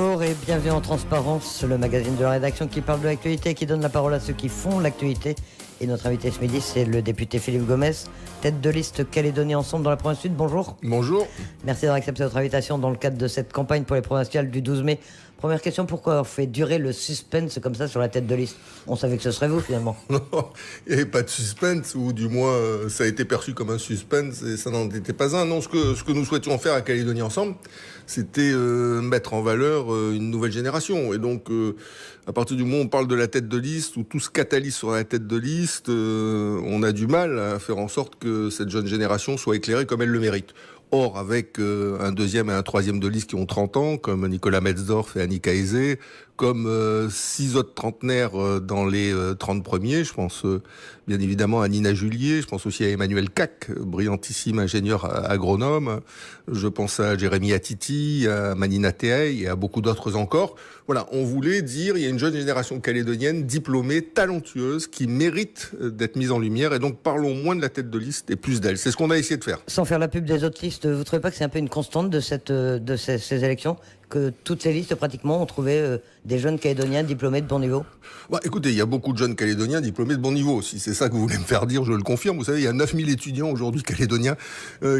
Bonjour et bienvenue en Transparence, le magazine de la rédaction qui parle de l'actualité et qui donne la parole à ceux qui font l'actualité. Et notre invité ce midi, c'est le député Philippe Gomès, tête de liste Calédonie Ensemble dans la province Sud. Bonjour. Bonjour. Merci d'avoir accepté notre invitation dans le cadre de cette campagne pour les provinciales du 12 mai. Première question, pourquoi avoir fait durer le suspense comme ça sur la tête de liste? On savait que ce serait vous finalement. Non, il n'y avait pas de suspense, ou du moins ça a été perçu comme un suspense et ça n'en était pas un. Non, ce que nous souhaitions faire à Calédonie Ensemble, c'était mettre en valeur une nouvelle génération. Et donc, à partir du moment où on parle de la tête de liste, où tout se catalyse sur la tête de liste, on a du mal à faire en sorte que cette jeune génération soit éclairée comme elle le mérite. Or, avec un deuxième et un troisième de liste qui ont 30 ans, comme Nicolas Metzdorf et Annika Aizé, comme 6 autres trentenaires dans les 30 premiers, je pense bien évidemment à Nina Julier, je pense aussi à Emmanuel Cac, brillantissime ingénieur agronome, je pense à Jérémy Atiti, à Manina Teay et à beaucoup d'autres encore. Voilà, on voulait dire, il y a une jeune génération calédonienne diplômée, talentueuse, qui mérite d'être mise en lumière, et donc parlons moins de la tête de liste et plus d'elle. C'est ce qu'on a essayé de faire. Sans faire la pub des autres listes, vous ne trouvez pas que c'est un peu une constante de ces élections, que toutes ces listes pratiquement ont trouvé des jeunes Calédoniens diplômés de bon niveau? Écoutez, il y a beaucoup de jeunes Calédoniens diplômés de bon niveau. Si c'est ça que vous voulez me faire dire, je le confirme. Vous savez, il y a 9000 étudiants aujourd'hui calédoniens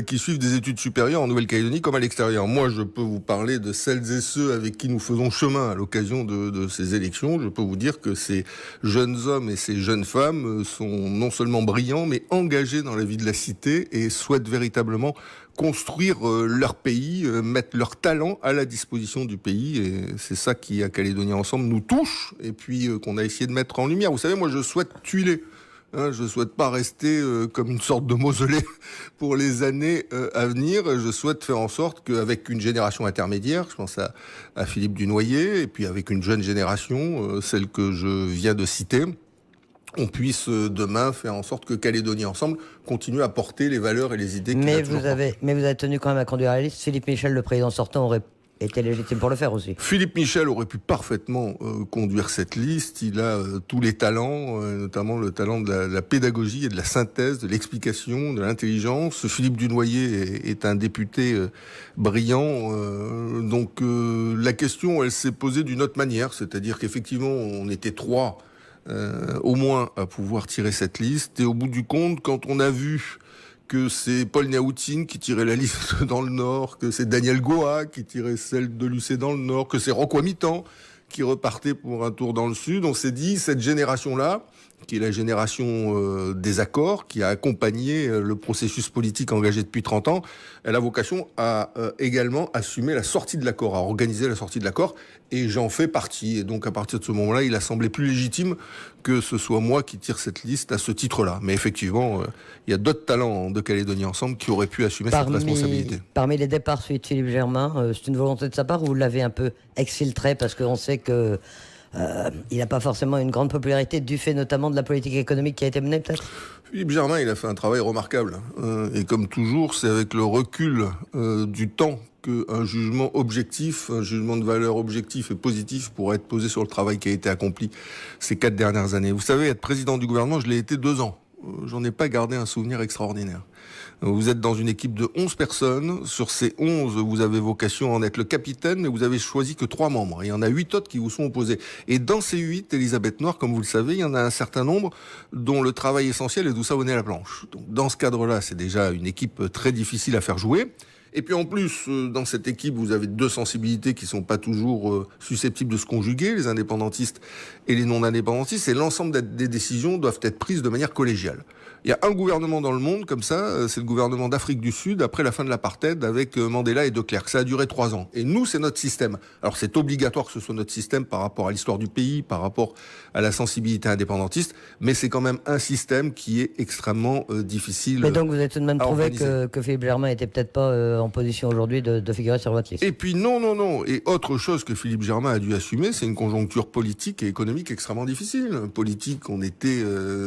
qui suivent des études supérieures en Nouvelle-Calédonie comme à l'extérieur. Moi, je peux vous parler de celles et ceux avec qui nous faisons chemin à l'occasion de ces élections. Je peux vous dire que ces jeunes hommes et ces jeunes femmes sont non seulement brillants, mais engagés dans la vie de la cité et souhaitent véritablement construire leur pays, mettre leur talent à la disposition du pays, et c'est ça qui, à Calédonie Ensemble, nous touche, et puis qu'on a essayé de mettre en lumière. Vous savez, moi je souhaite tuiler, je souhaite pas rester comme une sorte de mausolée pour les années à venir. Je souhaite faire en sorte qu'avec une génération intermédiaire, je pense à Philippe Dunoyer, et puis avec une jeune génération, celle que je viens de citer, on puisse demain faire en sorte que Calédonie Ensemble continue à porter les valeurs et les idées qu'il a toujours portées. Mais vous avez tenu quand même à conduire la liste. Philippe Michel, le président sortant, aurait été légitime pour le faire aussi. Philippe Michel aurait pu parfaitement conduire cette liste. Il a tous les talents, notamment le talent de la pédagogie et de la synthèse, de l'explication, de l'intelligence. Philippe Dunoyer est un député brillant. Donc la question, elle s'est posée d'une autre manière. C'est-à-dire qu'effectivement, on était 3 au moins à pouvoir tirer cette liste. Et au bout du compte, quand on a vu que c'est Paul Niaoutine qui tirait la liste dans le Nord, que c'est Daniel Goa qui tirait celle de Lucé dans le Nord, que c'est Rocco Mitan qui repartait pour un tour dans le Sud, on s'est dit, cette génération-là, qui est la génération des accords, qui a accompagné le processus politique engagé depuis 30 ans, elle a vocation à également assumer la sortie de l'accord, à organiser la sortie de l'accord, et j'en fais partie. Et donc à partir de ce moment-là, il a semblé plus légitime que ce soit moi qui tire cette liste à ce titre-là. Mais effectivement, il y a d'autres talents de Calédonie Ensemble qui auraient pu assumer cette responsabilité. Parmi les départs, celui de Philippe Germain, c'est une volonté de sa part, ou vous l'avez un peu exfiltré parce qu'on sait que il n'a pas forcément une grande popularité du fait notamment de la politique économique qui a été menée, peut-être? Philippe Germain, il a fait un travail remarquable. Et comme toujours, c'est avec le recul du temps qu'un jugement objectif, un jugement de valeur objectif et positif pourra être posé sur le travail qui a été accompli ces 4 dernières années. Vous savez, être président du gouvernement, je l'ai été 2 ans. J'en ai pas gardé un souvenir extraordinaire. Vous êtes dans une équipe de 11 personnes. Sur ces 11, vous avez vocation à en être le capitaine, mais vous avez choisi que 3 membres. Il y en a 8 autres qui vous sont opposés. Et dans ces 8, Elisabeth Noir, comme vous le savez, il y en a un certain nombre dont le travail essentiel est d'où savonner la planche. Donc, dans ce cadre-là, c'est déjà une équipe très difficile à faire jouer. Et puis en plus, dans cette équipe, vous avez 2 sensibilités qui sont pas toujours susceptibles de se conjuguer, les indépendantistes et les non-indépendantistes, et l'ensemble des décisions doivent être prises de manière collégiale. Il y a un gouvernement dans le monde comme ça, c'est le gouvernement d'Afrique du Sud après la fin de l'apartheid avec Mandela et de Klerk. Ça a duré 3 ans. Et nous, c'est notre système. Alors c'est obligatoire que ce soit notre système par rapport à l'histoire du pays, par rapport à la sensibilité indépendantiste, mais c'est quand même un système qui est extrêmement difficile. Mais donc vous avez tout de même trouvé que Philippe Germain était peut-être pas en position aujourd'hui de figurer sur votre liste. Et puis non. Et autre chose que Philippe Germain a dû assumer, c'est une conjoncture politique et économique extrêmement difficile. Politique, on était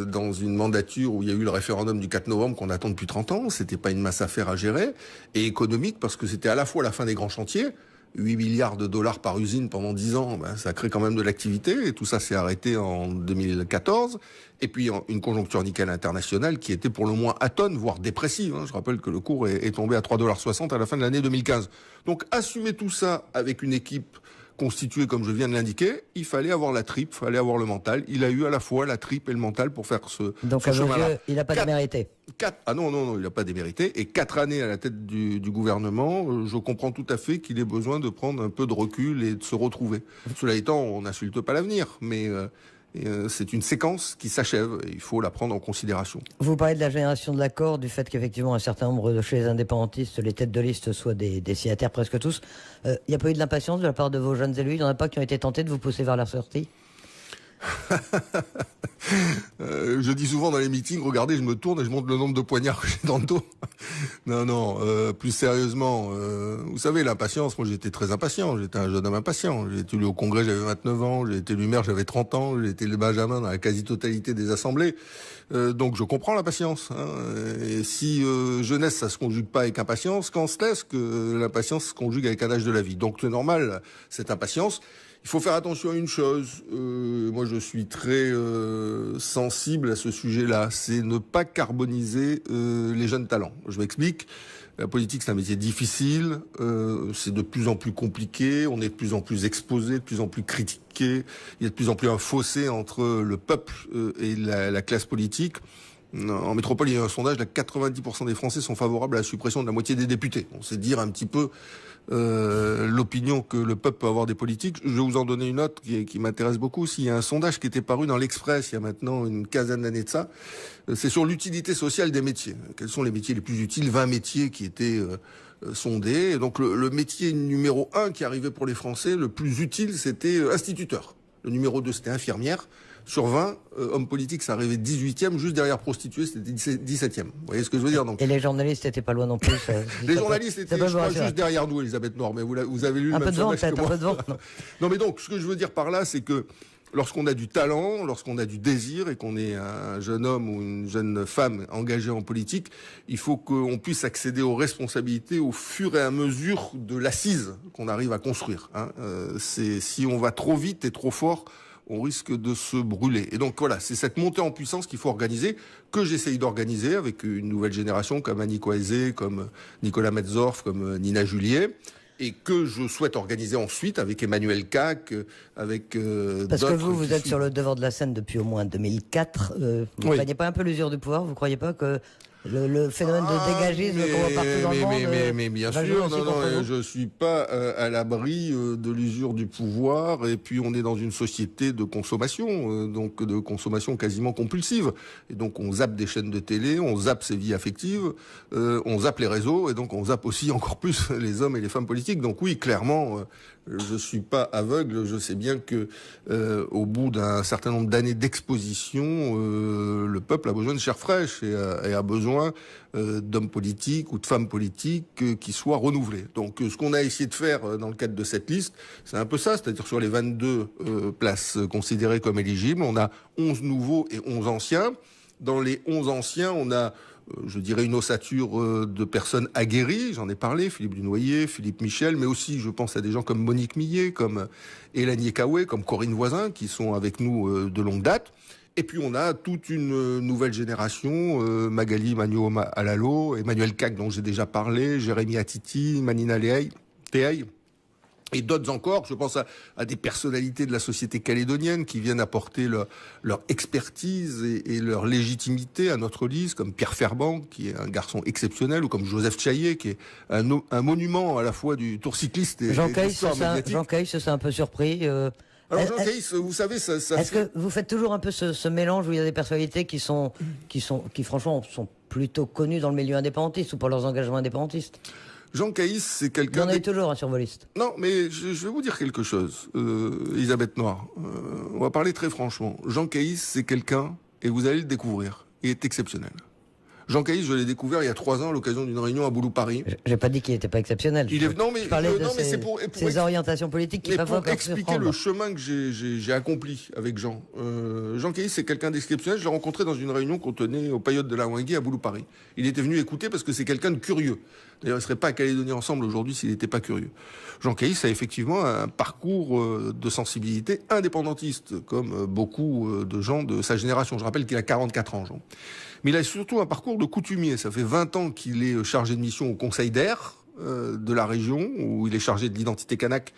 dans une mandature où il y a eu le référendum du 4 novembre qu'on attend depuis 30 ans. C'était pas une masse affaire à gérer. Et économique, parce que c'était à la fois la fin des grands chantiers, 8 milliards de dollars par usine pendant 10 ans, ça crée quand même de l'activité, et tout ça s'est arrêté en 2014. Et puis une conjoncture nickel internationale qui était pour le moins atone, voire dépressive. Je rappelle que le cours est tombé à 3,60 $ à la fin de l'année 2015. Donc assumer tout ça avec une équipe constitué comme je viens de l'indiquer, il fallait avoir la tripe, il fallait avoir le mental. Il a eu à la fois la tripe et le mental pour faire Donc, à vos yeux, il n'a pas démérité. Non, il n'a pas démérité. Et 4 années à la tête du gouvernement, je comprends tout à fait qu'il ait besoin de prendre un peu de recul et de se retrouver. Cela étant, on n'insulte pas l'avenir, mais c'est une séquence qui s'achève et il faut la prendre en considération. Vous parlez de la génération de l'accord, du fait qu'effectivement un certain nombre de chez les indépendantistes, les têtes de liste soient des signataires presque tous. Il n'y a pas eu de l'impatience de la part de vos jeunes élus? Il n'y en a pas qui ont été tentés de vous pousser vers la sortie? Je dis souvent dans les meetings, regardez, je me tourne et je montre le nombre de poignards que j'ai dans le dos. Non, plus sérieusement, vous savez, l'impatience, moi j'étais très impatient, j'étais un jeune homme impatient. J'ai été élu au Congrès, j'avais 29 ans, j'ai été élu maire, j'avais 30 ans, j'ai été élu Benjamin dans la quasi-totalité des assemblées. Donc je comprends l'impatience. Et si jeunesse, ça se conjugue pas avec impatience, quand on se laisse que l'impatience se conjugue avec un âge de la vie. Donc c'est normal, cette impatience. Il faut faire attention à une chose, moi je suis très sensible à ce sujet-là, c'est ne pas carboniser les jeunes talents. Je m'explique, la politique c'est un métier difficile, c'est de plus en plus compliqué, on est de plus en plus exposé, de plus en plus critiqué, il y a de plus en plus un fossé entre le peuple et la classe politique. En métropole, il y a un sondage, là, 90% des Français sont favorables à la suppression de la moitié des députés. On sait dire un petit peu l'opinion que le peuple peut avoir des politiques. Je vais vous en donner une autre qui m'intéresse beaucoup. S'il y a un sondage qui était paru dans l'Express il y a maintenant une quinzaine d'années de ça, c'est sur l'utilité sociale des métiers. Quels sont les métiers les plus utiles? 20 métiers qui étaient sondés. Et donc le métier numéro 1 qui arrivait pour les Français, le plus utile, c'était instituteur. Le numéro 2, c'était infirmière. Sur 20, hommes politiques, ça arrivait 18e, juste derrière prostituées, c'était 17e. Vous voyez ce que je veux dire? Donc, et les journalistes n'étaient pas loin non plus. les journalistes étaient, je crois, juste derrière nous, Elisabeth Noir, mais vous avez lu le même sondage que moi. Un peu de vent. Non, mais donc, ce que je veux dire par là, c'est que lorsqu'on a du talent, lorsqu'on a du désir et qu'on est un jeune homme ou une jeune femme engagée en politique, il faut qu'on puisse accéder aux responsabilités au fur et à mesure de l'assise qu'on arrive à construire. Si on va trop vite et trop fort, on risque de se brûler. Et donc voilà, c'est cette montée en puissance qu'il faut organiser, que j'essaye d'organiser avec une nouvelle génération comme Annie Coisé, comme Nicolas Metzorf, comme Nina Julier, et que je souhaite organiser ensuite avec Emmanuel Cac, avec parce que vous êtes sur le devant de la scène depuis au moins 2004. Vous ne craignez pas un peu l'usure du pouvoir? Vous ne croyez pas que le phénomène de dégagisme qu'on voit partout dans le monde... Mais bien sûr, je suis pas à l'abri de l'usure du pouvoir, et puis on est dans une société de consommation, donc de consommation quasiment compulsive. Et donc on zappe des chaînes de télé, on zappe ses vies affectives, on zappe les réseaux, et donc on zappe aussi encore plus les hommes et les femmes politiques. Donc oui, clairement... je suis pas aveugle, je sais bien que au bout d'un certain nombre d'années d'exposition, le peuple a besoin de chair fraîche et a besoin d'hommes politiques ou de femmes politiques qui soient renouvelés. Donc ce qu'on a essayé de faire dans le cadre de cette liste, c'est un peu ça, c'est-à-dire sur les 22 places considérées comme éligibles, on a 11 nouveaux et 11 anciens. Dans les 11 anciens, on a je dirais une ossature de personnes aguerries, j'en ai parlé, Philippe Dunoyer, Philippe Michel, mais aussi je pense à des gens comme Monique Millet, comme Elanie Kaoué, comme Corinne Voisin, qui sont avec nous de longue date. Et puis on a toute une nouvelle génération, Magali Magno-Alalo, Emmanuel Cac dont j'ai déjà parlé, Jérémy Atiti, Manina Teaï, et d'autres encore, je pense à des personnalités de la société calédonienne qui viennent apporter leur expertise et leur légitimité à notre liste, comme Pierre Ferban, qui est un garçon exceptionnel, ou comme Joseph Chaillet, qui est un monument à la fois du tour cycliste et Jean Caïs, c'est un peu surpris. Alors Jean Caïs, vous savez, ça est-ce que vous faites toujours un peu ce mélange où il y a des personnalités qui franchement sont plutôt connues dans le milieu indépendantiste ou pour leurs engagements indépendantistes? Jean Caïs, c'est quelqu'un... Il y en a eu toujours sur vos listes. Non, mais je vais vous dire quelque chose, Elisabeth Noir. On va parler très franchement. Jean Caïs, c'est quelqu'un, et vous allez le découvrir, il est exceptionnel. Jean Caïs, je l'ai découvert il y a 3 ans à l'occasion d'une réunion à Boulou-Paris. J'ai pas dit qu'il n'était pas exceptionnel. Je parlais de ses orientations politiques qui pour expliquer le chemin que j'ai accompli avec Jean. Jean Caïs, c'est quelqu'un d'exceptionnel. Je l'ai rencontré dans une réunion qu'on tenait au Paillote de la Wingui à Boulou-Paris. Il était venu écouter parce que c'est quelqu'un de curieux. D'ailleurs, il ne serait pas à Calédonie Ensemble aujourd'hui s'il n'était pas curieux. Jean Caïs a effectivement un parcours de sensibilité indépendantiste, comme beaucoup de gens de sa génération. Je rappelle qu'il a 44 ans, Jean. Mais il a surtout un parcours de coutumier. Ça fait 20 ans qu'il est chargé de mission au Conseil d'Air de la région, où il est chargé de l'identité kanak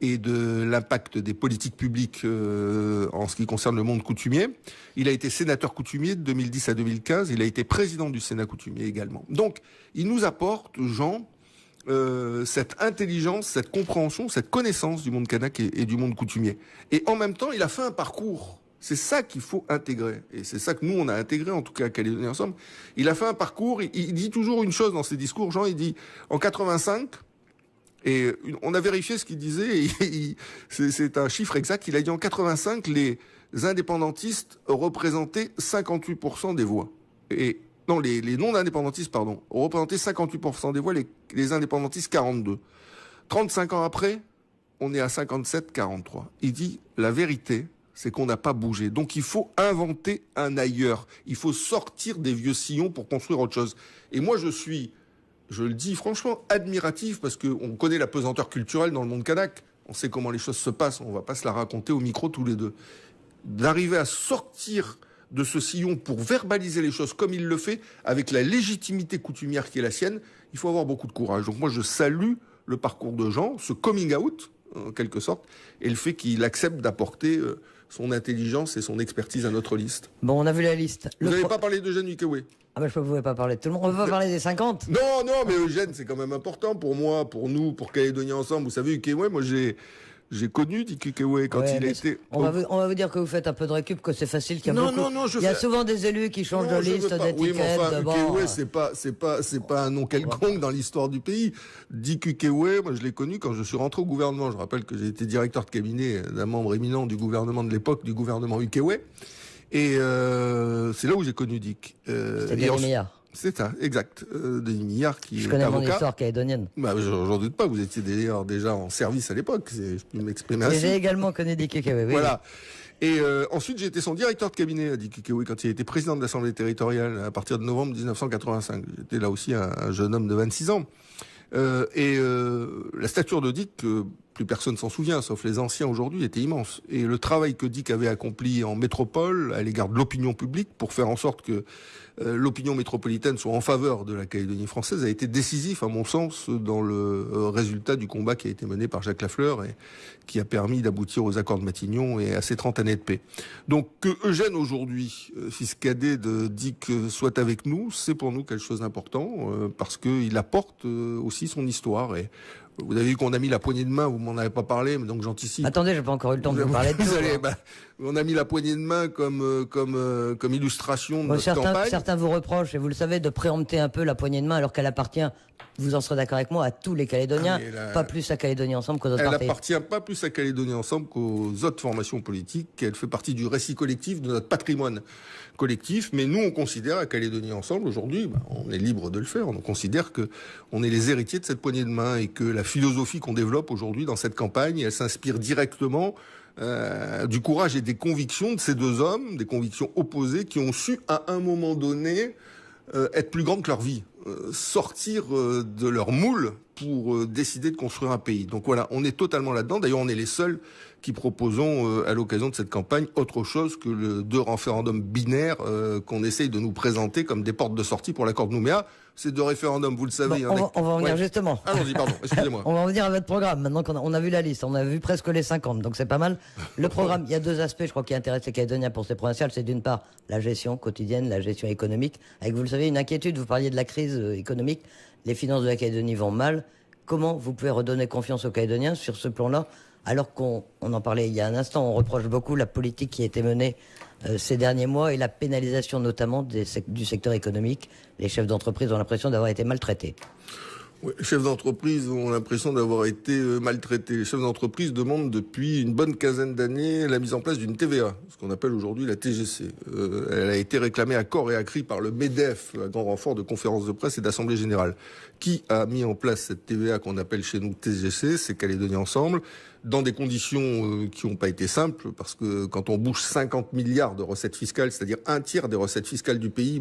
et de l'impact des politiques publiques en ce qui concerne le monde coutumier. Il a été sénateur coutumier de 2010 à 2015. Il a été président du Sénat coutumier également. Donc, il nous apporte, Jean, cette intelligence, cette compréhension, cette connaissance du monde kanak et du monde coutumier. Et en même temps, il a fait un parcours. C'est ça qu'il faut intégrer. Et c'est ça que nous, on a intégré, en tout cas, à Calédonie Ensemble. Il a fait un parcours. Il dit toujours une chose dans ses discours, Jean. Il dit, en 85, et on a vérifié ce qu'il disait, et c'est un chiffre exact. Il a dit, en 85, les indépendantistes représentaient 58% des voix. Et non, les non-indépendantistes, pardon, ont représenté 58% des voix, les indépendantistes 42. 35 ans après, on est à 57-43. Il dit, la vérité, c'est qu'on n'a pas bougé. Donc il faut inventer un ailleurs. Il faut sortir des vieux sillons pour construire autre chose. Et moi, je le dis franchement, admiratif, parce qu'on connaît la pesanteur culturelle dans le monde kanak. On sait comment les choses se passent. On va pas se la raconter au micro tous les deux. D'arriver à sortir de ce sillon pour verbaliser les choses comme il le fait, avec la légitimité coutumière qui est la sienne, il faut avoir beaucoup de courage. Donc moi, je salue le parcours de Jean, ce coming out, en quelque sorte, et le fait qu'il accepte d'apporter son intelligence et son expertise à notre liste. Bon, on a vu la liste. Vous n'avez pas parlé d'Eugène Ukéoué? Ah ben je ne pouvais pas parler de tout le monde. On ne veut pas parler des 50? Non, mais Eugène, c'est quand même important pour moi, pour nous, pour Calédonie Ensemble. Vous savez, Ukéoué, moi j'ai connu Dick Ukéoué quand il était... On va vous dire que vous faites un peu de récup, que c'est facile, qu'il y a il y a souvent des élus qui changent de liste, d'étiquette. Oui, mais enfin, Ukéoué, c'est pas un nom quelconque dans l'histoire du pays. Dick Ukéoué, moi je l'ai connu quand je suis rentré au gouvernement. Je rappelle que j'ai été directeur de cabinet d'un membre éminent du gouvernement de l'époque, du gouvernement Ukéoué. Et c'est là où j'ai connu Dick. C'était Denis Millard. C'est ça, exact. Denis Millard qui Je connais est avocat. mon histoire calédonienne. Bah, j'en doute pas, vous étiez d'ailleurs déjà en service à l'époque, je peux m'exprimer ainsi. J'ai également connu Dick Ukéoué, oui. Voilà. Et ensuite, j'ai été son directeur de cabinet à Dick Ukéoué quand il était président de l'Assemblée territoriale à partir de novembre 1985. J'étais là aussi un jeune homme de 26 ans. La stature de Dick, plus personne s'en souvient, sauf les anciens aujourd'hui, était immense. Et le travail que Dick avait accompli en métropole, à l'égard de l'opinion publique, pour faire en sorte que l'opinion métropolitaine soit en faveur de la Calédonie française, a été décisif, à mon sens, dans le résultat du combat qui a été mené par Jacques Lafleur et qui a permis d'aboutir aux accords de Matignon et à ces 30 années de paix. Donc que Eugène aujourd'hui, fils cadet de Dick, soit avec nous, c'est pour nous quelque chose d'important, parce qu'il apporte aussi son histoire. Et vous avez vu qu'on a mis la poignée de main, vous m'en avez pas parlé, mais donc j'anticipe. Attendez, j'ai pas encore eu le temps de vous parler de tout. On a mis la poignée de main comme illustration de notre campagne. Certains vous reprochent, et vous le savez, de préempter un peu la poignée de main alors qu'elle appartient, vous en serez d'accord avec moi, à tous les Calédoniens, pas plus à Calédonie Ensemble qu'aux autres partis. Elle appartient pas plus à Calédonie Ensemble qu'aux autres formations politiques. Elle fait partie du récit collectif, de notre patrimoine collectif. Mais nous, on considère à Calédonie Ensemble, aujourd'hui, on est libre de le faire, on considère que on est les héritiers de cette poignée de main et que la philosophie qu'on développe aujourd'hui dans cette campagne, elle s'inspire directement du courage et des convictions de ces deux hommes, des convictions opposées qui ont su à un moment donné être plus grandes que leur vie, sortir de leur moule pour décider de construire un pays. Donc voilà, on est totalement là-dedans. D'ailleurs, on est les seuls qui proposons à l'occasion de cette campagne autre chose que le deux référendums binaires qu'on essaye de nous présenter comme des portes de sortie pour l'accord de Nouméa. Ces deux référendums, vous le savez... Bon, on va en venir justement. Allons-y, pardon, excusez-moi. On va en venir à votre programme, maintenant qu'on a vu la liste. On a vu presque les 50, donc c'est pas mal. Le programme, il y a deux aspects, je crois, qui intéressent les Calédoniens pour ces provinciales. C'est d'une part la gestion quotidienne, la gestion économique. Avec, vous le savez, une inquiétude, vous parliez de la crise économique. Les finances de la Calédonie vont mal. Comment vous pouvez redonner confiance aux Calédoniens sur ce plan-là, alors qu'on en parlait il y a un instant, on reproche beaucoup la politique qui a été menée ces derniers mois et la pénalisation notamment du secteur économique. Les chefs d'entreprise ont l'impression d'avoir été maltraités. Oui, les chefs d'entreprise ont l'impression d'avoir été maltraités. Les chefs d'entreprise demandent depuis une bonne quinzaine d'années la mise en place d'une TVA, ce qu'on appelle aujourd'hui la TGC. Elle a été réclamée à corps et à cri par le MEDEF, à grand renfort de conférences de presse et d'assemblée générale. Qui a mis en place cette TVA qu'on appelle chez nous TGC? C'est Calédonie Ensemble, dans des conditions qui n'ont pas été simples, parce que quand on bouge 50 milliards de recettes fiscales, c'est-à-dire un tiers des recettes fiscales du pays,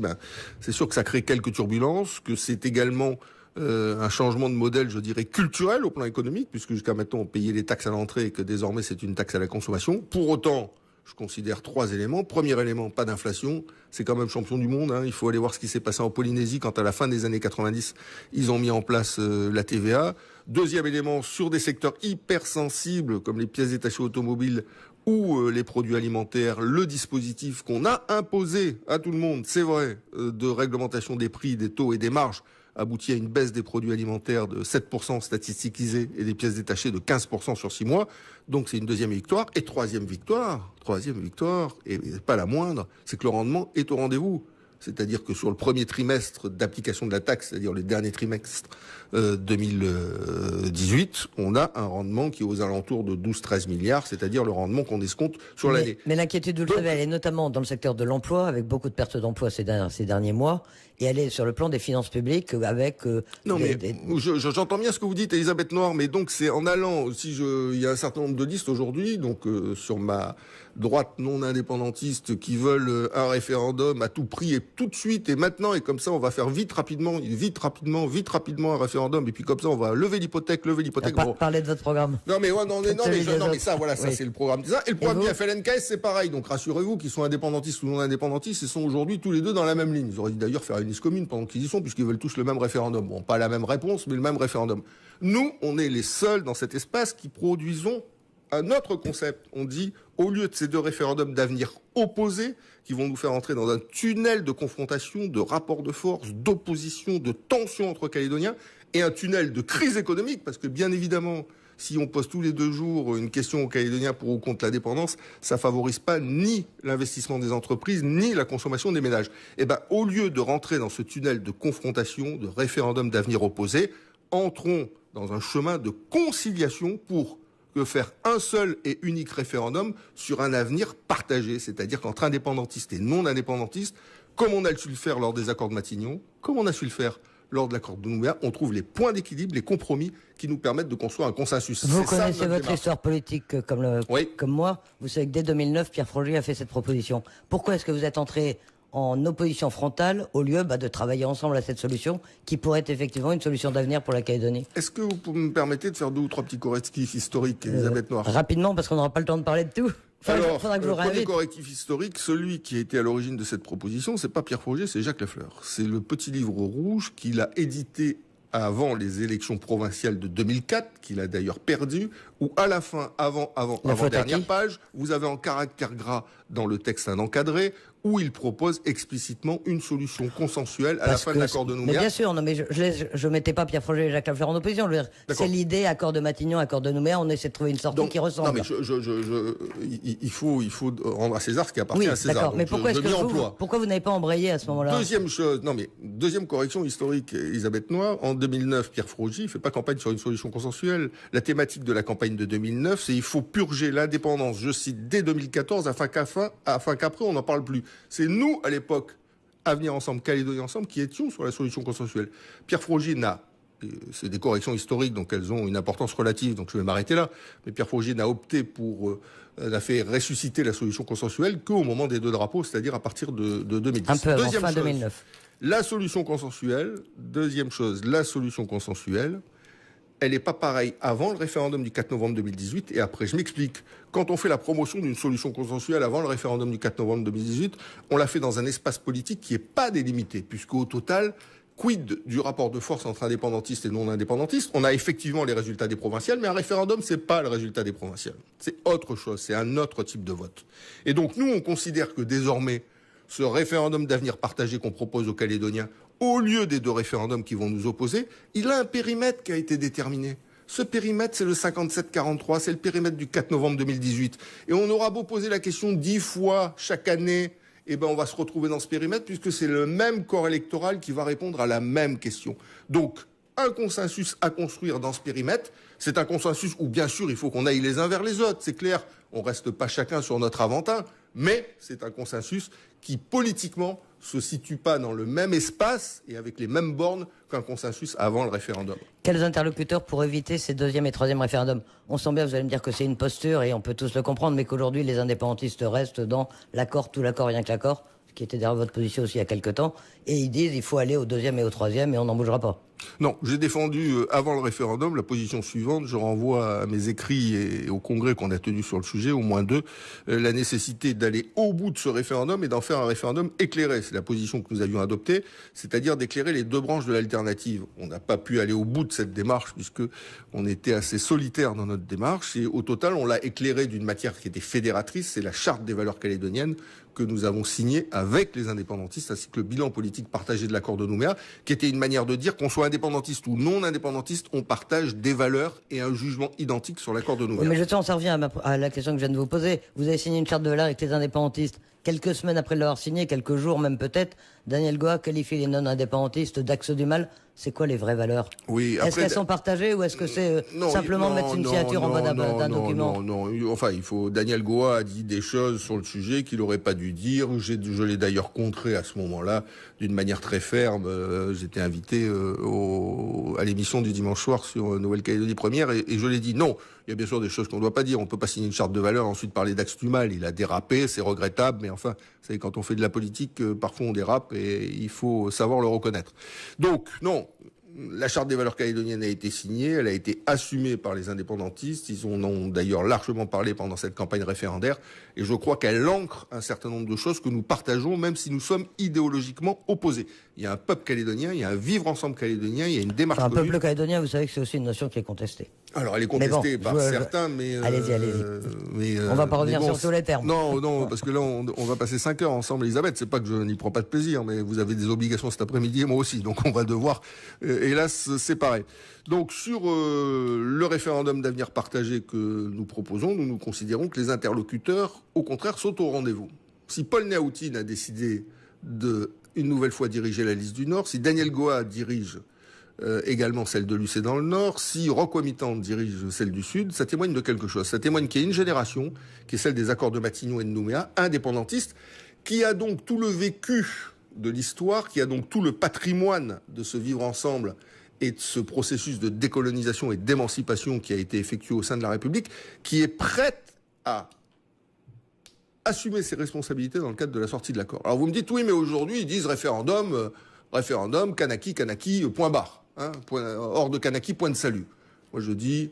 c'est sûr que ça crée quelques turbulences, que c'est également un changement de modèle, je dirais, culturel au plan économique, puisque jusqu'à maintenant on payait les taxes à l'entrée et que désormais c'est une taxe à la consommation. Pour autant, je considère 3 éléments. Premier élément, pas d'inflation. C'est quand même champion du monde. Il faut aller voir ce qui s'est passé en Polynésie quand à la fin des années 90, ils ont mis en place la TVA. Deuxième élément, sur des secteurs hypersensibles comme les pièces détachées automobiles ou les produits alimentaires, le dispositif qu'on a imposé à tout le monde, c'est vrai, de réglementation des prix, des taux et des marges, aboutit à une baisse des produits alimentaires de 7% statisticisés et des pièces détachées de 15% sur 6 mois. Donc c'est une deuxième victoire. Et troisième victoire, et pas la moindre, c'est que le rendement est au rendez-vous. C'est-à-dire que sur le premier trimestre d'application de la taxe, c'est-à-dire le dernier trimestre 2018, on a un rendement qui est aux alentours de 12-13 milliards, c'est-à-dire le rendement qu'on escompte sur l'année. Mais l'inquiétude, vous le savez, elle est notamment dans le secteur de l'emploi, avec beaucoup de pertes d'emploi ces derniers mois, et elle est sur le plan des finances publiques, avec... J'entends bien ce que vous dites, Elisabeth Noir, mais donc c'est en allant, il y a un certain nombre de listes aujourd'hui, donc sur ma droite non indépendantiste, qui veulent un référendum à tout prix et tout de suite et maintenant, et comme ça on va faire vite rapidement un référendum, et puis comme ça on va lever l'hypothèque. Parler de votre programme. Non mais ça c'est le programme. Et le programme du FLNKS c'est pareil, donc rassurez-vous qu'ils sont indépendantistes ou non indépendantistes, ils sont aujourd'hui tous les deux dans la même ligne. Ils auraient dû d'ailleurs faire une liste commune pendant qu'ils y sont, puisqu'ils veulent tous le même référendum. Bon, pas la même réponse, mais le même référendum. Nous, on est les seuls dans cet espace qui produisons un autre concept. On dit, au lieu de ces deux référendums d'avenir opposés, qui vont nous faire entrer dans un tunnel de confrontation, de rapport de force, d'opposition, de tension entre Calédoniens, et un tunnel de crise économique, parce que bien évidemment, si on pose tous les 2 jours une question aux Calédoniens pour ou contre la dépendance, ça favorise pas ni l'investissement des entreprises, ni la consommation des ménages. Eh ben, au lieu de rentrer dans ce tunnel de confrontation, de référendum d'avenir opposé, entrons dans un chemin de conciliation pour faire un seul et unique référendum sur un avenir partagé, c'est-à-dire qu'entre indépendantistes et non indépendantistes, comme on a su le faire lors des accords de Matignon, comme on a su le faire lors de l'accord de Nouméa, on trouve les points d'équilibre, les compromis qui nous permettent de construire un consensus. Vous connaissez votre histoire politique comme moi. Vous savez que dès 2009, Pierre Frogier a fait cette proposition. Pourquoi est-ce que vous êtes entré en opposition frontale au lieu de travailler ensemble à cette solution qui pourrait être effectivement une solution d'avenir pour la Calédonie? Est-ce que vous me permettez de faire 2 ou 3 petits correctifs historiques, Elisabeth Noir? Rapidement, parce qu'on n'aura pas le temps de parler de tout. Alors, le premier correctif historique, celui qui a été à l'origine de cette proposition, c'est pas Pierre Frogier, c'est Jacques Lafleur. C'est le petit livre rouge qu'il a édité avant les élections provinciales de 2004, qu'il a d'ailleurs perdu, où à la fin, avant dernière page, vous avez en caractère gras dans le texte un encadré, où il propose explicitement une solution consensuelle à la fin de l'accord de Nouméa. Mais bien sûr, non, mais je mettais pas Pierre Frogier et Jacques Lafleur en opposition. C'est l'idée, accord de Matignon, accord de Nouméa, on essaie de trouver une sortie qui ressemble. Non, mais il faut rendre à César ce qui appartient à César. D'accord, mais pourquoi vous n'avez pas embrayé à ce moment-là? Deuxième correction historique, Elisabeth Noir. En 2009, Pierre Frogier ne fait pas campagne sur une solution consensuelle. La thématique de la campagne de 2009, c'est il faut purger l'indépendance, je cite, dès 2014, afin qu'après on n'en parle plus. C'est nous, à l'époque, Avenir Ensemble, Calédonie Ensemble, qui étions sur la solution consensuelle. Pierre Frogier c'est des corrections historiques, donc elles ont une importance relative, donc je vais m'arrêter là. Mais Pierre Frogier n'a opté n'a fait ressusciter la solution consensuelle qu'au moment des 2 drapeaux, c'est-à-dire à partir de 2010. Un peu avant fin 2009. La solution consensuelle, elle n'est pas pareille avant le référendum du 4 novembre 2018 et après. Je m'explique. Quand on fait la promotion d'une solution consensuelle avant le référendum du 4 novembre 2018, on l'a fait dans un espace politique qui n'est pas délimité, puisqu'au total, quid du rapport de force entre indépendantistes et non indépendantistes? On a effectivement les résultats des provinciales, mais un référendum, c'est pas le résultat des provinciales. C'est autre chose, c'est un autre type de vote. Et donc nous, on considère que désormais, ce référendum d'avenir partagé qu'on propose aux Calédoniens, au lieu des 2 référendums qui vont nous opposer, il a un périmètre qui a été déterminé. Ce périmètre, c'est le 57-43, c'est le périmètre du 4 novembre 2018. Et on aura beau poser la question 10 fois chaque année, on va se retrouver dans ce périmètre puisque c'est le même corps électoral qui va répondre à la même question. Donc, un consensus à construire dans ce périmètre, c'est un consensus où, bien sûr, il faut qu'on aille les uns vers les autres, c'est clair. On reste pas chacun sur notre aventin, mais c'est un consensus qui, politiquement, se situe pas dans le même espace et avec les mêmes bornes qu'un consensus avant le référendum. Quels interlocuteurs pour éviter ces 2e et 3e référendums? On sent bien, vous allez me dire que c'est une posture et on peut tous le comprendre, mais qu'aujourd'hui les indépendantistes restent dans l'accord, tout l'accord, rien que l'accord, qui étaient derrière votre position aussi il y a quelque temps, et ils disent il faut aller au 2e et au 3e et on n'en bougera pas. Non, j'ai défendu avant le référendum la position suivante. Je renvoie à mes écrits et au congrès qu'on a tenu sur le sujet, au moins 2, la nécessité d'aller au bout de ce référendum et d'en faire un référendum éclairé. C'est la position que nous avions adoptée, c'est-à-dire d'éclairer les 2 branches de l'alternative. On n'a pas pu aller au bout de cette démarche puisque on était assez solitaire dans notre démarche et au total, on l'a éclairé d'une matière qui était fédératrice, c'est la charte des valeurs calédoniennes que nous avons signé avec les indépendantistes, ainsi que le bilan politique partagé de l'accord de Nouméa, qui était une manière de dire qu'on soit indépendantiste ou non indépendantiste, on partage des valeurs et un jugement identique sur l'accord de Nouméa. Oui, mais justement, ça revient à la question que je viens de vous poser. Vous avez signé une charte de valeurs avec les indépendantistes. Quelques semaines après l'avoir signé, quelques jours même peut-être, Daniel Goa qualifie les non-indépendantistes d'axe du mal. C'est quoi les vraies valeurs? Oui, est-ce qu'elles sont partagées ou est-ce que c'est simplement mettre une signature en bas d'un document? Non. Enfin, Daniel Goa a dit des choses sur le sujet qu'il n'aurait pas dû dire. Je l'ai d'ailleurs contré à ce moment-là d'une manière très ferme. J'étais invité à l'émission du dimanche soir sur Nouvelle-Calédonie Première et je l'ai dit non. Il y a bien sûr des choses qu'on ne doit pas dire. On ne peut pas signer une charte de valeurs et ensuite parler d'axe du mal. Il a dérapé, c'est regrettable, mais enfin, vous savez, quand on fait de la politique, parfois on dérape et il faut savoir le reconnaître. Donc, non. La charte des valeurs calédoniennes a été signée, elle a été assumée par les indépendantistes. Ils en ont d'ailleurs largement parlé pendant cette campagne référendaire. Et je crois qu'elle ancre un certain nombre de choses que nous partageons, même si nous sommes idéologiquement opposés. Il y a un peuple calédonien, il y a un vivre ensemble calédonien, il y a une démarche commune. Un peuple calédonien, vous savez que c'est aussi une notion qui est contestée. Alors, elle est contestée par certains, mais... Allez-y. On va pas revenir sur tous les termes. Non, parce que là, on va passer 5 heures ensemble, Elisabeth. C'est pas que je n'y prends pas de plaisir, mais vous avez des obligations cet après-midi et moi aussi. Donc, on va devoir, hélas, séparer. Donc, sur le référendum d'avenir partagé que nous proposons, nous considérons que les interlocuteurs, au contraire, sont au rendez-vous. Si Paul Néautine a décidé de, une nouvelle fois, diriger la liste du Nord, si Daniel Goa dirige également celle de l'UC dans le Nord, si Rocco Mitan dirige celle du Sud, ça témoigne de quelque chose. Ça témoigne qu'il y a une génération, qui est celle des accords de Matignon et de Nouméa, indépendantiste, qui a donc tout le vécu de l'histoire, qui a donc tout le patrimoine de ce vivre ensemble et de ce processus de décolonisation et d'émancipation qui a été effectué au sein de la République, qui est prête à assumer ses responsabilités dans le cadre de la sortie de l'accord. Alors vous me dites, oui, mais aujourd'hui, ils disent référendum, Kanaki, point barre. Hein, hors de Kanaki, point de salut. Moi, je dis,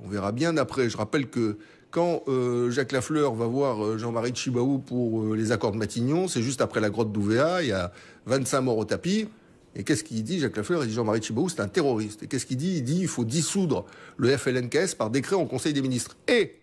on verra bien après. Je rappelle que quand Jacques Lafleur va voir Jean-Marie Tjibaou pour les accords de Matignon, c'est juste après la grotte d'Ouvéa, il y a 25 morts au tapis. Et qu'est-ce qu'il dit, Jacques Lafleur? Il dit Jean-Marie Tjibaou, c'est un terroriste. Et qu'est-ce qu'il dit? Il dit il faut dissoudre le FLNKS par décret en Conseil des ministres. Et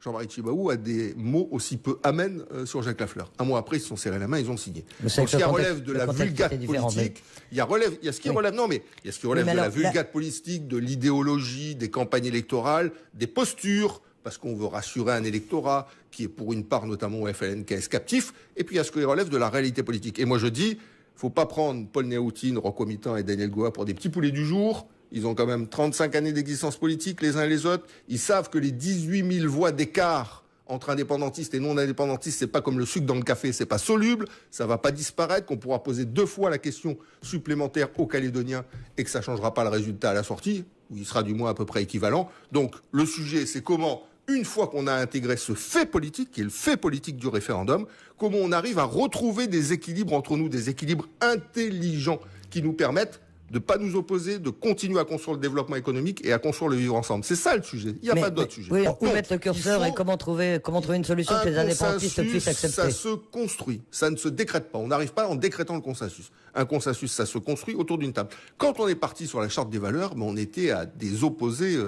Jean-Marie Tjibaou a des mots aussi peu amènes sur Jacques Lafleur. Un mois après, ils se sont serrés la main, ils ont signé. Donc, ce qui relève de la vulgate politique, il y a ce qui relève de la vulgate politique, de l'idéologie, des campagnes électorales, des postures, parce qu'on veut rassurer un électorat qui est pour une part notamment au FLNKS captif, et puis il y a ce qui relève de la réalité politique. Et moi je dis, faut pas prendre Paul Néautine, Rocco Mitan et Daniel Goa pour des petits poulets du jour. Ils ont quand même 35 années d'existence politique les uns et les autres. Ils savent que les 18 000 voix d'écart entre indépendantistes et non-indépendantistes, c'est pas comme le sucre dans le café, c'est pas soluble, ça va pas disparaître, qu'on pourra poser 2 fois la question supplémentaire aux Calédoniens et que ça changera pas le résultat à la sortie, où il sera du moins à peu près équivalent. Donc le sujet, c'est comment, une fois qu'on a intégré ce fait politique, qui est le fait politique du référendum, comment on arrive à retrouver des équilibres entre nous, des équilibres intelligents qui nous permettent de ne pas nous opposer, de continuer à construire le développement économique et à construire le vivre ensemble. C'est ça le sujet. Il n'y a pas d'autre sujet. Oui, où mettre le curseur et comment trouver une solution que les indépendantistes puissent accepter. Ça se construit, ça ne se décrète pas. On n'arrive pas en décrétant le consensus. Un consensus, ça se construit autour d'une table. Quand on est parti sur la charte des valeurs, on était à des opposés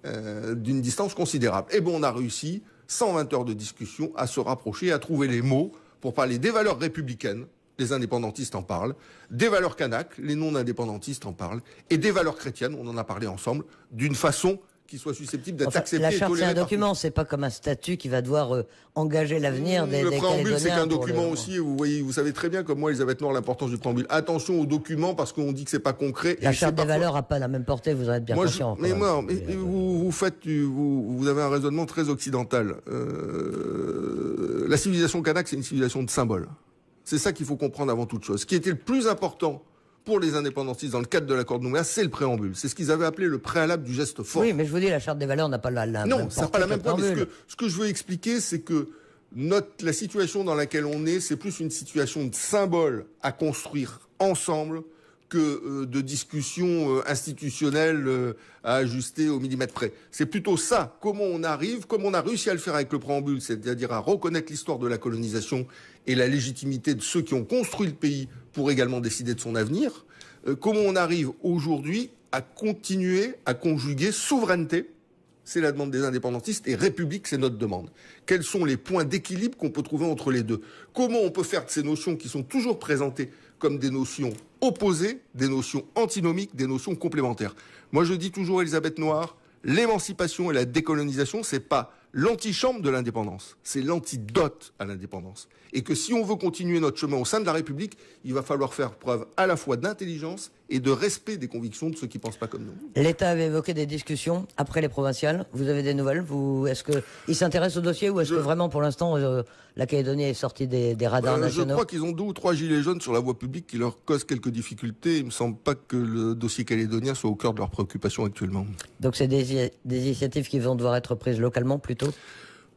d'une distance considérable. Et on a réussi, 120 heures de discussion, à se rapprocher, à trouver les mots pour parler des valeurs républicaines. Les indépendantistes en parlent, des valeurs kanak, les non-indépendantistes en parlent, et des valeurs chrétiennes, on en a parlé ensemble, d'une façon qui soit susceptible d'être acceptée. La charte, c'est un document, c'est pas comme un statut qui va devoir engager l'avenir des Calédoniens. Le préambule, c'est qu'un document aussi, et vous savez très bien, comme moi, Elisabeth Noir, l'importance du préambule. Attention aux documents, parce qu'on dit que c'est pas concret. La charte des valeurs n'a pas la même portée, vous en êtes bien conscient. Vous avez un raisonnement très occidental. La civilisation kanak, c'est une civilisation de symboles. C'est ça qu'il faut comprendre avant toute chose. Ce qui était le plus important pour les indépendantistes dans le cadre de l'accord de Nouméa, c'est le préambule. C'est ce qu'ils avaient appelé le préalable du geste fort. Oui, mais je vous dis, la charte des valeurs n'a pas la même portée. Non, ça n'a pas la même portée. Ce que je veux expliquer, c'est que La situation dans laquelle on est, c'est plus une situation de symbole à construire ensemble que de discussions institutionnelles à ajuster au millimètre près. C'est plutôt ça, comment on a réussi à le faire avec le préambule, c'est-à-dire à reconnaître l'histoire de la colonisation et la légitimité de ceux qui ont construit le pays pour également décider de son avenir, comment on arrive aujourd'hui à continuer à conjuguer souveraineté, c'est la demande des indépendantistes, et république, c'est notre demande. Quels sont les points d'équilibre qu'on peut trouver entre les deux? Comment on peut faire de ces notions qui sont toujours présentées comme des notions opposées, des notions antinomiques, des notions complémentaires? Moi, je dis toujours, Elisabeth Noir, l'émancipation et la décolonisation, c'est pas l'antichambre de l'indépendance, c'est l'antidote à l'indépendance. Et que si on veut continuer notre chemin au sein de la République, il va falloir faire preuve à la fois d'intelligence et de respect des convictions de ceux qui ne pensent pas comme nous. L'État avait évoqué des discussions après les provinciales. Vous avez des nouvelles? Est-ce qu'il s'intéresse au dossier ou est-ce que vraiment pour l'instant la Calédonie est sortie des radars nationaux? Je crois qu'ils ont 2 ou 3 gilets jaunes sur la voie publique qui leur causent quelques difficultés. Il ne me semble pas que le dossier calédonien soit au cœur de leurs préoccupations actuellement. Donc c'est des initiatives qui vont devoir être prises localement plutôt?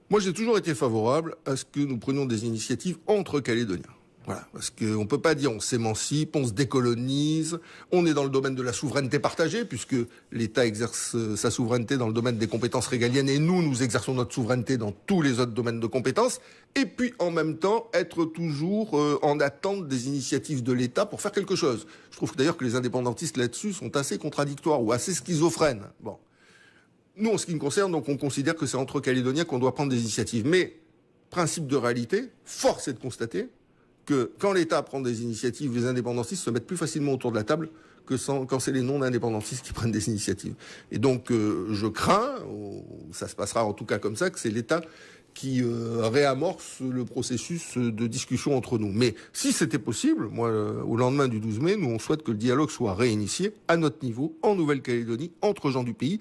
Moi, j'ai toujours été favorable à ce que nous prenions des initiatives entre Calédoniens. Voilà, parce qu'on ne peut pas dire on s'émancipe, on se décolonise, on est dans le domaine de la souveraineté partagée, puisque l'État exerce sa souveraineté dans le domaine des compétences régaliennes, et nous exerçons notre souveraineté dans tous les autres domaines de compétences, et puis en même temps être toujours en attente des initiatives de l'État pour faire quelque chose. Je trouve d'ailleurs que les indépendantistes là-dessus sont assez contradictoires ou assez schizophrènes. Bon. Nous, en ce qui nous concerne, donc, on considère que c'est entre Calédoniens qu'on doit prendre des initiatives. Mais, principe de réalité, force est de constater que quand l'État prend des initiatives, les indépendantistes se mettent plus facilement autour de la table que quand c'est les non-indépendantistes qui prennent des initiatives. Et donc, je crains, ça se passera en tout cas comme ça, que c'est l'État qui réamorce le processus de discussion entre nous. Mais si c'était possible, moi, au lendemain du 12 mai, nous, on souhaite que le dialogue soit réinitié à notre niveau, en Nouvelle-Calédonie, entre gens du pays.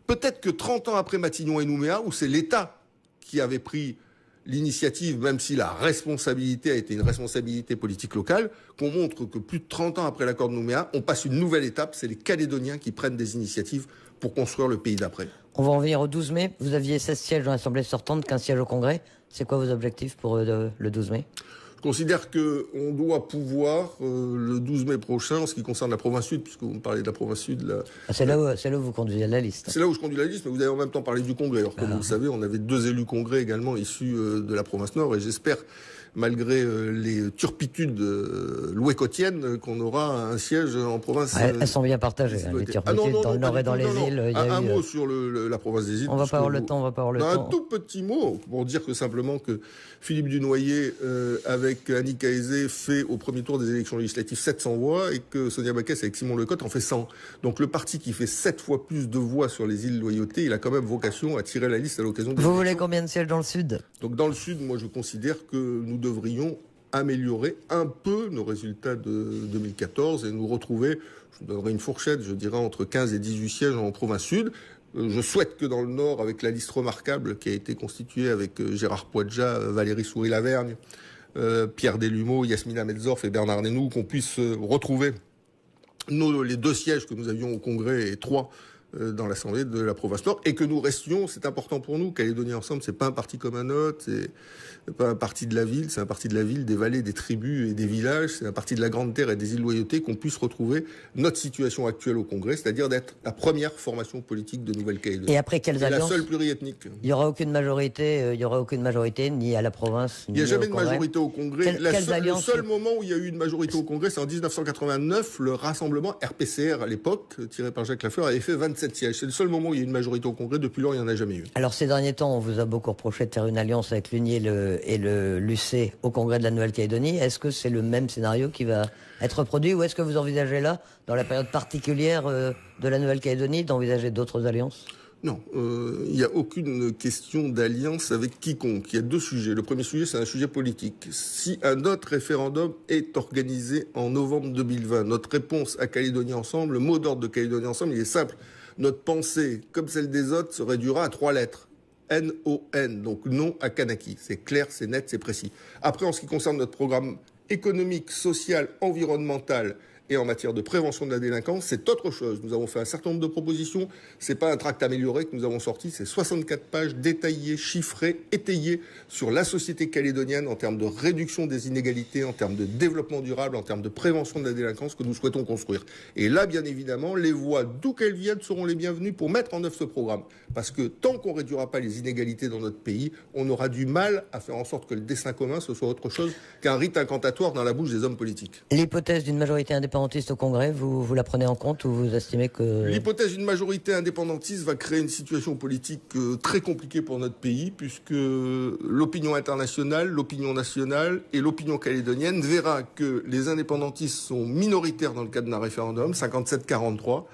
Peut-être que 30 ans après Matignon et Nouméa, où c'est l'État qui avait pris l'initiative, même si la responsabilité a été une responsabilité politique locale, qu'on montre que plus de 30 ans après l'accord de Nouméa, on passe une nouvelle étape, c'est les Calédoniens qui prennent des initiatives pour construire le pays d'après. On va en venir au 12 mai. Vous aviez 16 sièges dans l'Assemblée sortante, 15 sièges au Congrès. C'est quoi vos objectifs pour le 12 mai? Je considère qu'on doit pouvoir, le 12 mai prochain, en ce qui concerne la province sud, puisque vous me parlez de la province sud... C'est là où vous conduisez la liste. C'est là où je conduis la liste, mais vous avez en même temps parlé du Congrès. Alors, comme vous le savez, on avait 2 élus Congrès également issus de la province nord, et j'espère, malgré les turpitudes louécotiennes, qu'on aura un siège en province... Elles sont bien partagées, les turpitudes, dans le nord et dans les îles. Un mot sur la province des îles. On va pas avoir le temps, Un tout petit mot, pour dire que simplement que Philippe Dunoyer, avec Annick Aizé, fait au premier tour des élections législatives 700 voix, et que Sonia Baquès avec Simon Lecotte en fait 100. Donc le parti qui fait 7 fois plus de voix sur les îles Loyauté, il a quand même vocation à tirer la liste à l'occasion des Vous voulez combien de sièges dans le sud? Donc dans le sud, moi je considère que nous devrions améliorer un peu nos résultats de 2014 et nous retrouver, je vous donnerai une fourchette, je dirais entre 15 et 18 sièges en province sud. Je souhaite que dans le Nord, avec la liste remarquable qui a été constituée avec Gérard Poadja, Valérie Souris-Lavergne, Pierre Delumeau, Yasmina Metzorf et Bernard Nénou, qu'on puisse retrouver les 2 sièges que nous avions au Congrès et 3 dans l'Assemblée de la province Nord, et que nous restions, c'est important pour nous, Calédonie Ensemble, c'est pas un parti comme un autre, c'est pas un parti de la ville, c'est un parti de la ville, des vallées, des tribus et des villages, c'est un parti de la Grande Terre et des îles Loyauté, qu'on puisse retrouver notre situation actuelle au Congrès, c'est-à-dire d'être la première formation politique de Nouvelle-Calédonie. Et après quelles alliances? La seule pluriethnique. Il n'y aura aucune majorité, ni à la province, ni au Congrès. Il n'y a jamais de majorité au Congrès. Le seul moment où il y a eu une majorité au Congrès, c'est en 1989, le rassemblement RPCR à l'époque, tiré par Jacques Lafleur, avait fait 27 sièges. C'est le seul moment où il y a eu une majorité au Congrès. Depuis lors, il n'y en a jamais eu. Alors ces derniers temps, on vous a beaucoup reproché de faire une alliance avec l'UNI et le l'UC au Congrès de la Nouvelle-Calédonie. Est-ce que c'est le même scénario qui va être reproduit, ou est-ce que vous envisagez là, dans la période particulière de la Nouvelle-Calédonie, d'envisager d'autres alliances? Non, il n'y a aucune question d'alliance avec quiconque. Il y a 2 sujets. Le premier sujet, c'est un sujet politique. Si un autre référendum est organisé en novembre 2020, notre réponse à Calédonie Ensemble, le mot d'ordre de Calédonie Ensemble, il est simple. Notre pensée, comme celle des autres, se réduira à 3 lettres. N-O-N, donc non à Kanaki. C'est clair, c'est net, c'est précis. Après, en ce qui concerne notre programme économique, social, environnemental et en matière de prévention de la délinquance, c'est autre chose. Nous avons fait un certain nombre de propositions. C'est pas un tract amélioré que nous avons sorti, c'est 64 pages détaillées, chiffrées, étayées sur la société calédonienne en termes de réduction des inégalités, en termes de développement durable, en termes de prévention de la délinquance que nous souhaitons construire. Et là, bien évidemment, les voix, d'où qu'elles viennent, seront les bienvenues pour mettre en œuvre ce programme. Parce que tant qu'on ne réduira pas les inégalités dans notre pays, on aura du mal à faire en sorte que le destin commun, ce soit autre chose qu'un rite incantatoire dans la bouche des hommes politiques. L'hypothèse d'une majorité indépendantiste au Congrès, vous la prenez en compte ou vous estimez que... L'hypothèse d'une majorité indépendantiste va créer une situation politique très compliquée pour notre pays, puisque l'opinion internationale, l'opinion nationale et l'opinion calédonienne verra que les indépendantistes sont minoritaires dans le cadre d'un référendum, 57-43,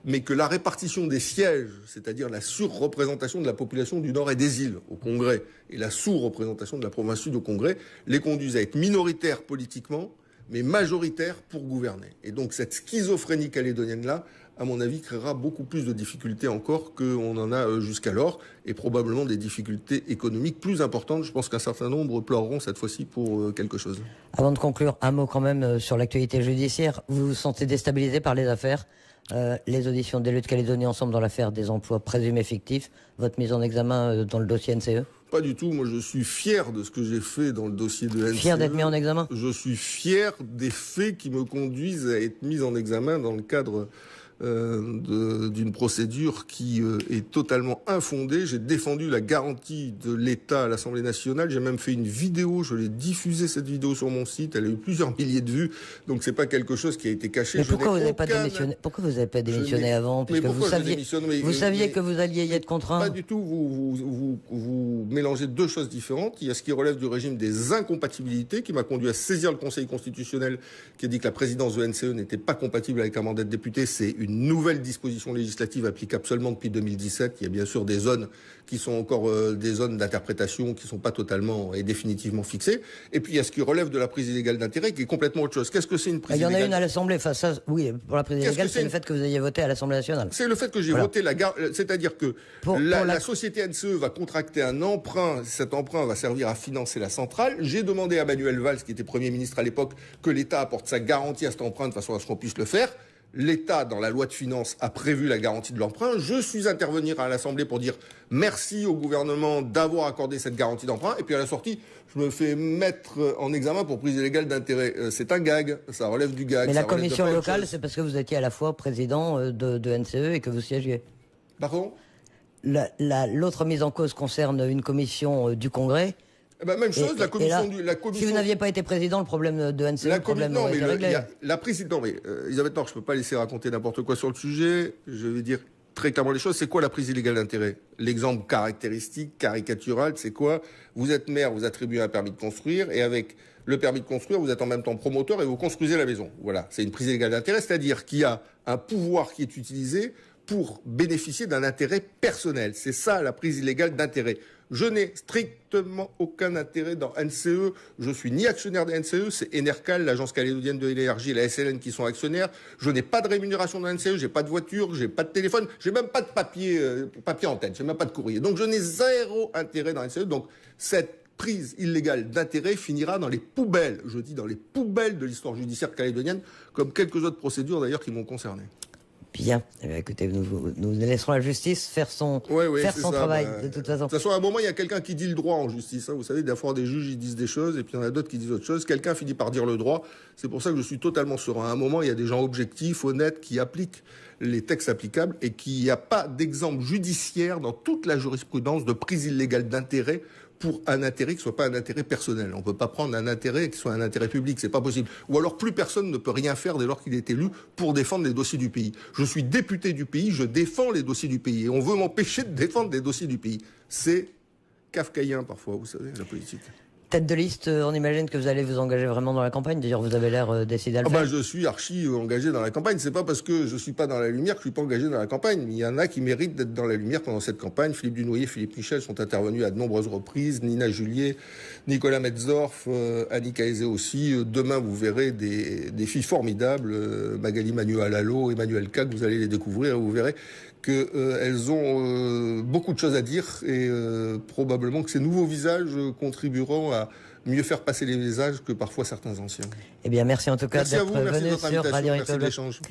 mais que la répartition des sièges, c'est-à-dire la surreprésentation de la population du Nord et des îles au Congrès, et la sous-représentation de la province sud au Congrès, les conduisent à être minoritaires politiquement, mais majoritaires pour gouverner. Et donc cette schizophrénie calédonienne-là, à mon avis, créera beaucoup plus de difficultés encore qu'on en a jusqu'alors, et probablement des difficultés économiques plus importantes. Je pense qu'un certain nombre pleureront cette fois-ci pour quelque chose. Avant de conclure, un mot quand même sur l'actualité judiciaire. Vous vous sentez déstabilisé par les affaires, les auditions des Luttes Calédonie ensemble dans l'affaire des emplois présumés fictifs, votre mise en examen dans le dossier NCE? Pas du tout. Moi, je suis fier de ce que j'ai fait dans le dossier de NCE. Fier d'être mis en examen? Je suis fier des faits qui me conduisent à être mis en examen dans le cadre d'une procédure qui est totalement infondée. J'ai défendu la garantie de l'État à l'Assemblée nationale. J'ai même fait une vidéo. Je l'ai diffusée, cette vidéo, sur mon site. Elle a eu plusieurs milliers de vues. Donc, c'est pas quelque chose qui a été caché. Mais pourquoi vous n'avez pas démissionné? Pourquoi vous n'avez pas démissionné avant? Puisque vous saviez que vous alliez y être contraint. Pas du tout. Vous mélangez deux choses différentes. Il y a ce qui relève du régime des incompatibilités qui m'a conduit à saisir le Conseil constitutionnel qui a dit que la présidence de NCE n'était pas compatible avec un mandat de député. C'est une nouvelle disposition législative applicable seulement depuis 2017. Il y a bien sûr des zones qui sont encore des zones d'interprétation qui ne sont pas totalement et définitivement fixées. Et puis il y a ce qui relève de la prise illégale d'intérêt qui est complètement autre chose. Qu'est-ce que c'est une prise illégale? Il y en a une à l'Assemblée. Enfin, ça, oui, pour la prise illégale, c'est le fait que vous ayez voté à l'Assemblée nationale. C'est le fait que j'ai voté c'est-à-dire que la société NCE va contracter un emprunt. Cet emprunt va servir à financer la centrale. J'ai demandé à Manuel Valls, qui était Premier ministre à l'époque, que l'État apporte sa garantie à cet emprunt de façon à ce qu'on puisse le faire. L'État, dans la loi de finances, a prévu la garantie de l'emprunt. Je suis intervenir à l'Assemblée pour dire merci au gouvernement d'avoir accordé cette garantie d'emprunt. Et puis à la sortie, je me fais mettre en examen pour prise illégale d'intérêt. C'est un gag, ça relève du gag. Mais la commission locale, c'est parce que vous étiez à la fois président de NCE et que vous siégiez. Pardon ? L'autre mise en cause concerne une commission du Congrès. Eh ben, même chose, la commission... Si vous n'aviez pas été président, le problème de NCE, le problème aurait été réglé. Elisabeth Nord, je ne peux pas laisser raconter n'importe quoi sur le sujet. Je vais dire très clairement les choses. C'est quoi la prise illégale d'intérêt? L'exemple caractéristique, caricatural, c'est quoi? Vous êtes maire, vous attribuez un permis de construire, et avec le permis de construire, vous êtes en même temps promoteur et vous construisez la maison. Voilà, c'est une prise illégale d'intérêt, c'est-à-dire qu'il y a un pouvoir qui est utilisé pour bénéficier d'un intérêt personnel. C'est ça la prise illégale d'intérêt. Je n'ai strictement aucun intérêt dans NCE. Je suis ni actionnaire de NCE, c'est Enercal, l'agence calédonienne de l'énergie et la SLN qui sont actionnaires. Je n'ai pas de rémunération dans NCE, j'ai pas de voiture, j'ai pas de téléphone, j'ai même pas de papier en tête, j'ai même pas de courrier. Donc je n'ai zéro intérêt dans NCE. Donc cette prise illégale d'intérêt finira dans les poubelles, je dis dans les poubelles de l'histoire judiciaire calédonienne, comme quelques autres procédures d'ailleurs qui m'ont concerné. Bien. Eh bien, écoutez, nous laisserons la justice faire son travail, de toute façon. De toute façon, à un moment, il y a quelqu'un qui dit le droit en justice. Hein. Vous savez, des fois, des juges, ils disent des choses, et puis il y en a d'autres qui disent autre chose. Quelqu'un finit par dire le droit. C'est pour ça que je suis totalement serein. À un moment, il y a des gens objectifs, honnêtes, qui appliquent les textes applicables, et qu'il n'y a pas d'exemple judiciaire dans toute la jurisprudence de prise illégale d'intérêt pour un intérêt qui ne soit pas un intérêt personnel. On ne peut pas prendre un intérêt qui soit un intérêt public, c'est pas possible. Ou alors plus personne ne peut rien faire dès lors qu'il est élu pour défendre les dossiers du pays. Je suis député du pays, je défends les dossiers du pays. Et on veut m'empêcher de défendre les dossiers du pays. C'est kafkaïen parfois, vous savez, la politique. Tête de liste, on imagine que vous allez vous engager vraiment dans la campagne. D'ailleurs, vous avez l'air décidé à le faire. Je suis archi engagé dans la campagne. C'est pas parce que je suis pas dans la lumière que je suis pas engagé dans la campagne. Il y en a qui méritent d'être dans la lumière pendant cette campagne. Philippe Dunoyer, Philippe Michel sont intervenus à de nombreuses reprises. Nina Julier, Nicolas Metzdorf, Annika Aizé aussi. Demain, vous verrez des filles formidables. Magali Manuel Alalo, Emmanuel K, vous allez les découvrir et vous verrez qu'elles ont beaucoup de choses à dire et probablement que ces nouveaux visages contribueront à mieux faire passer les messages que parfois certains anciens. Eh bien, merci en tout cas Merci à d'être vous, merci de venu votre sur invitation, Radio merci de Ritoble. l'échange.